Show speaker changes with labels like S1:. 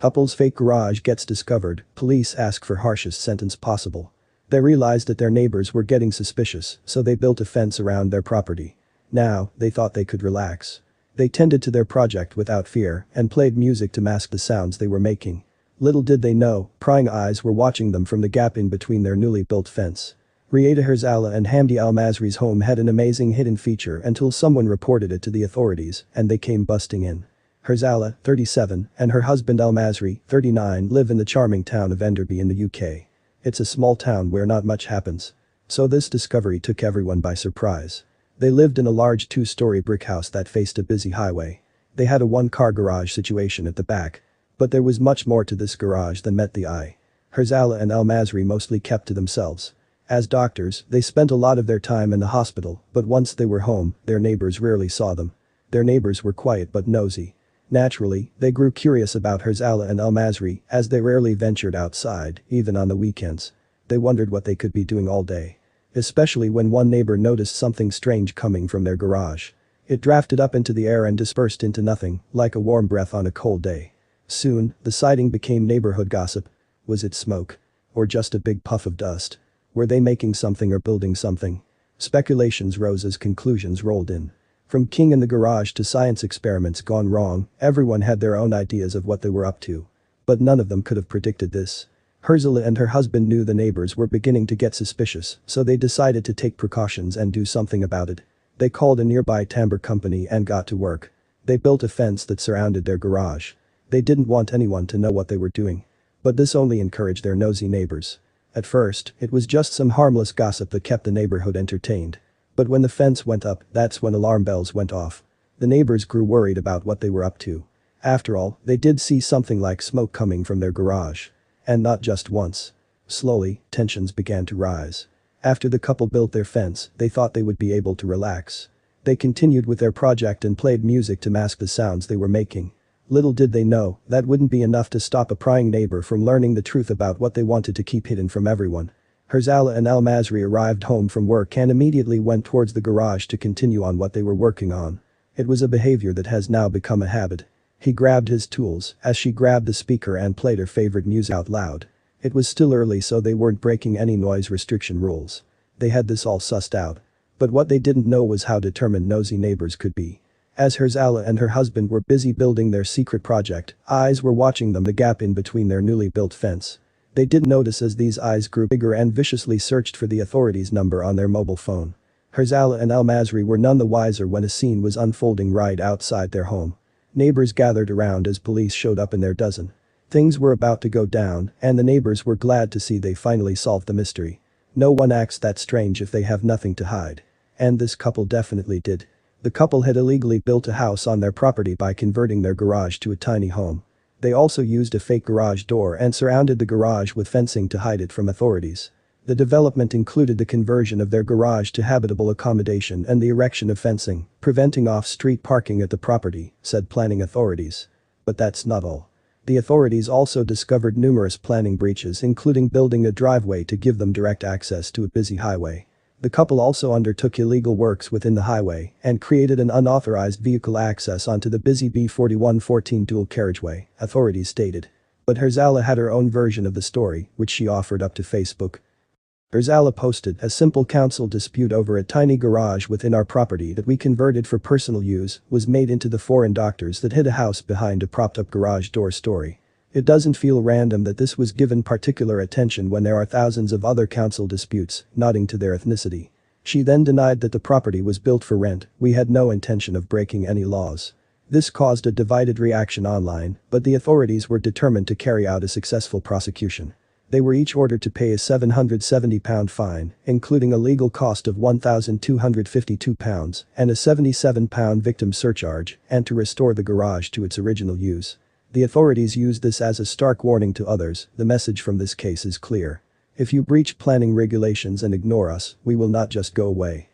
S1: Couple's fake garage gets discovered, police ask for harshest sentence possible. They realized that their neighbors were getting suspicious, so they built a fence around their property. Now, they thought they could relax. They tended to their project without fear and played music to mask the sounds they were making. Little did they know, prying eyes were watching them from the gap in between their newly built fence. Riyada Herzala and Hamdi Al-Masri's home had an amazing hidden feature until someone reported it to the authorities and they came busting in. Herzala, 37, and her husband Al-Masri, 39, live in the charming town of Enderby in the UK. It's a small town where not much happens. So this discovery took everyone by surprise. They lived in a large 2-story brick house that faced a busy highway. They had a 1-car garage situation at the back. But there was much more to this garage than met the eye. Herzala and Al-Masri mostly kept to themselves. As doctors, they spent a lot of their time in the hospital, but once they were home, their neighbors rarely saw them. Their neighbors were quiet but nosy. Naturally, they grew curious about Herzala and Al-Masri as they rarely ventured outside, even on the weekends. They wondered what they could be doing all day. Especially when one neighbor noticed something strange coming from their garage. It drafted up into the air and dispersed into nothing, like a warm breath on a cold day. Soon, the sighting became neighborhood gossip. Was it smoke? Or just a big puff of dust? Were they making something or building something? Speculations rose as conclusions rolled in. From king in the garage to science experiments gone wrong, everyone had their own ideas of what they were up to. But none of them could have predicted this. Herzala and her husband knew the neighbors were beginning to get suspicious, so they decided to take precautions and do something about it. They called a nearby timber company and got to work. They built a fence that surrounded their garage. They didn't want anyone to know what they were doing. But this only encouraged their nosy neighbors. At first, it was just some harmless gossip that kept the neighborhood entertained. But when the fence went up, that's when alarm bells went off. The neighbors grew worried about what they were up to. After all, they did see something like smoke coming from their garage. And not just once. Slowly, tensions began to rise. After the couple built their fence, they thought they would be able to relax. They continued with their project and played music to mask the sounds they were making. Little did they know, that wouldn't be enough to stop a prying neighbor from learning the truth about what they wanted to keep hidden from everyone. Herzala and Al-Masri arrived home from work and immediately went towards the garage to continue on what they were working on. It was a behavior that has now become a habit. He grabbed his tools as she grabbed the speaker and played her favorite music out loud. It was still early so they weren't breaking any noise restriction rules. They had this all sussed out. But what they didn't know was how determined nosy neighbors could be. As Herzala and her husband were busy building their secret project, eyes were watching them the gap in between their newly built fence. They did notice as these eyes grew bigger and viciously searched for the authorities' number on their mobile phone. Herzala and Al-Masri were none the wiser when a scene was unfolding right outside their home. Neighbors gathered around as police showed up in their dozen. Things were about to go down, and the neighbors were glad to see they finally solved the mystery. No one acts that strange if they have nothing to hide. And this couple definitely did. The couple had illegally built a house on their property by converting their garage to a tiny home. They also used a fake garage door and surrounded the garage with fencing to hide it from authorities. The development included the conversion of their garage to habitable accommodation and the erection of fencing, preventing off-street parking at the property, said planning authorities. But that's not all. The authorities also discovered numerous planning breaches, including building a driveway to give them direct access to a busy highway. The couple also undertook illegal works within the highway and created an unauthorized vehicle access onto the busy B4114 dual carriageway, authorities stated. But Herzala had her own version of the story, which she offered up to Facebook. Herzala posted, "A simple council dispute over a tiny garage within our property that we converted for personal use was made into the foreign doctors that hid a house behind a propped-up garage door story. It doesn't feel random that this was given particular attention when there are thousands of other council disputes," nodding to their ethnicity. She then denied that the property was built for rent. "We had no intention of breaking any laws." This caused a divided reaction online, but the authorities were determined to carry out a successful prosecution. They were each ordered to pay a £770 fine, including a legal cost of £1,252 and a £77 victim surcharge, and to restore the garage to its original use. The authorities used this as a stark warning to others. The message from this case is clear. If you breach planning regulations and ignore us, we will not just go away.